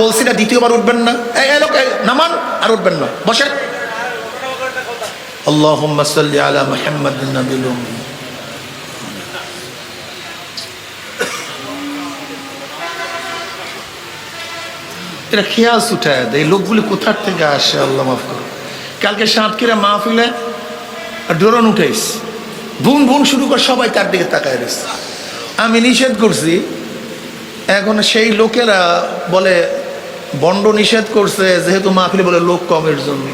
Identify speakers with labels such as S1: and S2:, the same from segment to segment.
S1: বলছি না দ্বিতীয়বার উঠবেন না, এই লোক নামান, আর উঠবেন না, বসেন। আল্লাহুম্মা সাল্লি আলা মুহাম্মাদিন নাবিয়্যিল উম্মি। এটা খেয়াল উঠায় দেয়, এই লোকগুলি কোথার থেকে আসে আল্লাহ মাফ করো। কালকে সাতক্ষীরা মাহফিলে ড্রোন উঠাইস, বুন বুন শুরু করে সবাই তার দিকে তাকায় রয়েছে। আমি নিষেধ করছি, এখন সেই লোকেরা বলে বন্ড নিষেধ করছে যেহেতু মাহফিলে বলে লোক কমের জন্য।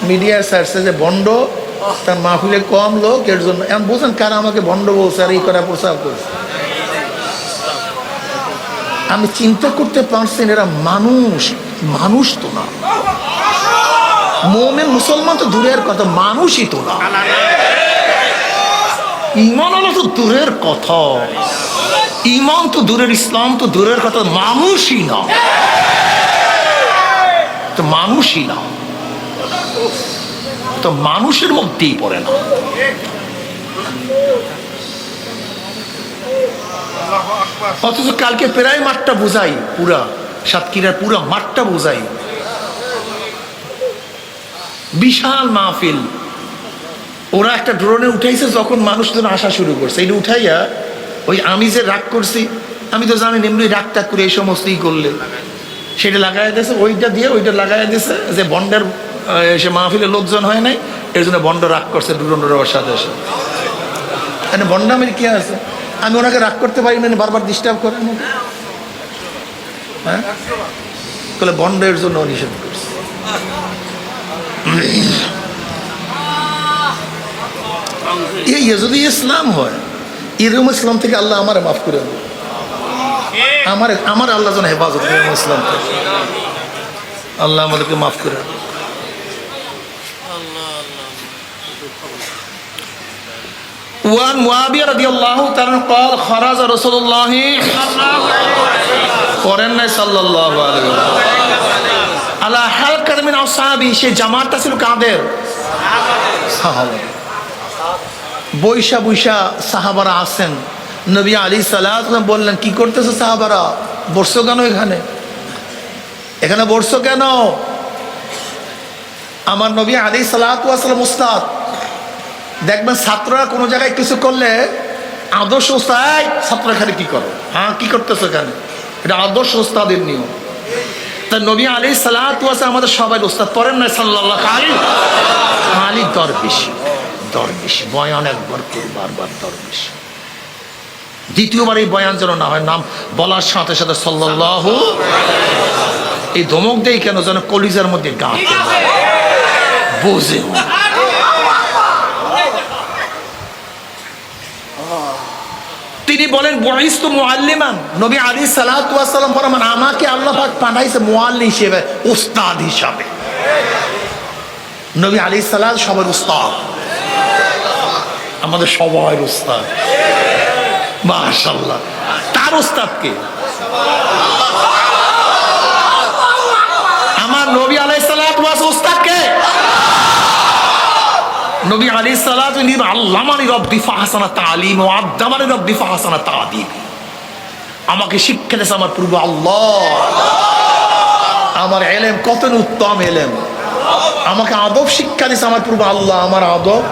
S1: মিডিয়ায় ছাড়ছে যে বন্ড তার মাহফিলে কম লোক এর জন্য। এখন বুঝেন কারা আমাকে বন্ড বলছে আর এই করা প্রচার করছে। আমি চিন্তা করতে পারছি এরা মানুষ, মানুষ তো না, মুমিন মুসলমান তো দূরের কথা, মানুষই তো না। ঈমান হলো তো দূরের কথা, ঈমান তো দূরের, ইসলাম তো দূরের কথা, মানুষই না, তো মানুষই না, তো মানুষের মধ্যেই পড়ে না। অথচ কালকে প্রায় মাঠটা বুঝাই, পুরা সাতক্ষীরার পুরা মাঠটা বুঝাই, বিশাল মাহফিল। ওরা একটা ড্রোনে উঠাইছে, যখন মানুষজন আসা শুরু করছে, এটা উঠাইয়া ওই আমি যে রাগ করছি, আমি তো জানি এমনি রাগ টাগ করে এই সমস্তই করলে সেটা লাগাই দিয়েছে, ওইটা দিয়ে ওইটা লাগাই দিয়েছে যে বন্ডের সে মাহফিলে লোকজন হয় নাই, এর জন্য বন্ড রাগ করছে ড্রোনের সাথে এসে। মানে বন্ড আমি কি আছে, আমি ওনাকে রাগ করতে পারি না, বারবার ডিস্টার্ব করেন, হ্যাঁ বলে বন্ডের জন্য নিষেধ করছে। এই যদি ইসলাম হয়, এরকম ইসলাম থেকে আল্লাহ আমার মাফ করে দেবে, আমার আল্লাহ যেন হেফাজত করে ইসলাম থেকে, আল্লাহ আমাদেরকে মাফ করে দেবে। وعن معاوية رضي الله تعالى قال خرج رسول الله সাল্লাল্লাহু আলাইহি ওয়াসাল্লাম আলা হালকা মিন আসহাবি। সেই জামাতটা ছিল কাদের? সাহাবা। বৈশা বৈশা সাহাবারা আছেন, নবী আলাইহিস সালাতু ওয়াস সালাম বললেন, কি করতেছো সাহাবারা, বসছো কেন এখানে, এখানে বসছো কেন? আমার নবী আলাইহিস সালাতু ওয়াস সালাম উস্তাদ। দেখবেন ছাত্ররা কোনো জায়গায় কিছু করলে আদর্শ উস্তাদ, ছাত্র এখানে কি করো, হ্যাঁ কি করতেছো এখানে, এটা আদর্শ উস্তাদের নিয়ম। তা নবী আলাইহিস সালাতু ওয়াস সালাম আমাদের সবাই উস্তাদ, পড়েন না সাল্লাল্লাহু আলাইহি খালি দরবেশি, দরবেশি বয়ান একবার করে বারবার দরবেশি, দ্বিতীয়বার এই বয়ান যেন না হয় নাম বলার সাথে সাথে সাল্লাল্লাহু, এই ধমক দেই কেন, যেন কলিজার মধ্যে গাঁথে বোঝে। তিনি বলেন বুইস্তু মুআল্লিমান, নবী আলাইহিস সালাতু ওয়াস সালাম ফরমান, আমাকে আল্লাহ পাক পাঠাইছে মুআল্লিম হিসেবে, উস্তাদ হিসাবে। নবী আলাইহিস সালাম সবার উস্তাদ, আমাদের সবার উস্তাদ, মাশাআল্লাহ। তার উস্তাদ কে? আমার নবী আলাইহিস সালাতু ওয়াস উস্তাদ কে? নবী আলাইহিস সালাতু আল্লামানি রব্বি ফাহসানা তালিম ওয়া আদ্দামানি রব্বি ফাহসানা তাদিব। আমাকে শিক্ষা দিয়েছে আমার প্রভু আল্লাহ, আমার ইলম কত উত্তম ইলম, আমাকে আদব শিক্ষা দিয়েছে আমার প্রভু আল্লাহ, আমার আদব।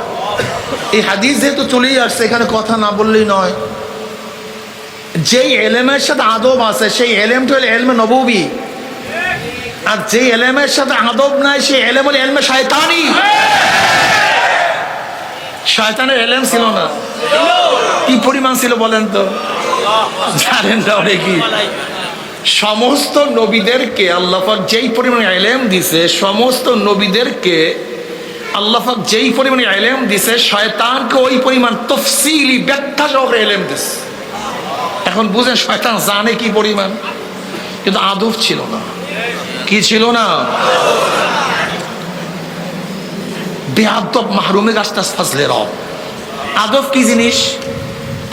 S1: এই হাদিস যেহেতু চলেই আসছে, এখানে কথা না বললেই নয়। যেই ইলমের সাথে আদব আছে সেই ইলমটা হলো ইলমে নববী, আর যে ইলমের সাথে আদব নাই সেই ইলম হলো ইলমে শয়তানি। শয়তানের ইলম ছিল না, কি পরিমাণ ছিল বলেন তো, জানেন না অনেকে? সমস্ত নবীদেরকে আল্লাহ পাক যেই পরিমাণে ইলম দিছে, সমস্ত নবীদেরকে আল্লাহ পাক যেই পরিমাণে ইলম দিছে, শয়তানকে ওই পরিমাণ তফসিলি ব্যাখ্যা সহকারে ইলম দিছে। এখন বুঝেন শয়তান জানে কি পরিমাণ, কিন্তু আদব ছিল না। কি ছিল না? বেআদব মাহরুমে গাছটাস ফাজলে রব। আদব কি জিনিস?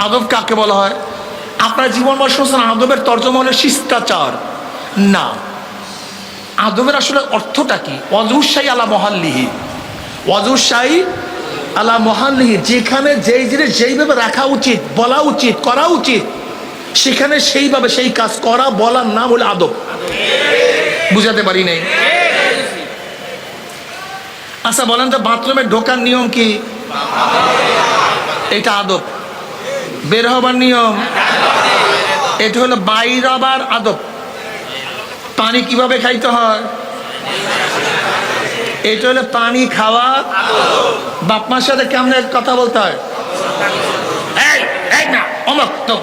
S1: আদব কাকে বলা হয়? আপনার জীবন বর্ষ আদবের তর্জমা হলো শিষ্টাচার না। আদবের আসলে অর্থটা কি? ওয়াজুসাই আলা মহাল্লিহি, ওয়াজুসাই আলা মহাল্লিহি, যেখানে যেই জিনিস যেইভাবে রাখা উচিত, বলা উচিত, করা উচিত, সেখানে সেইভাবে সেই কাজ করা বলার নাম হলো আদব। বুঝাতে পারি নাই? আচ্ছা বলেন তো, বাথরুমে ঢোকার নিয়ম কি? এটা আদব। বের হবার নিয়ম এটা হলো বাইর হবার আদব। পানি কিভাবে খাইতে হয় এটা হলো পানি খাওয়া। বাপ মার সাথে কেমন কথা বলতে হয়, এই এই না অমক তো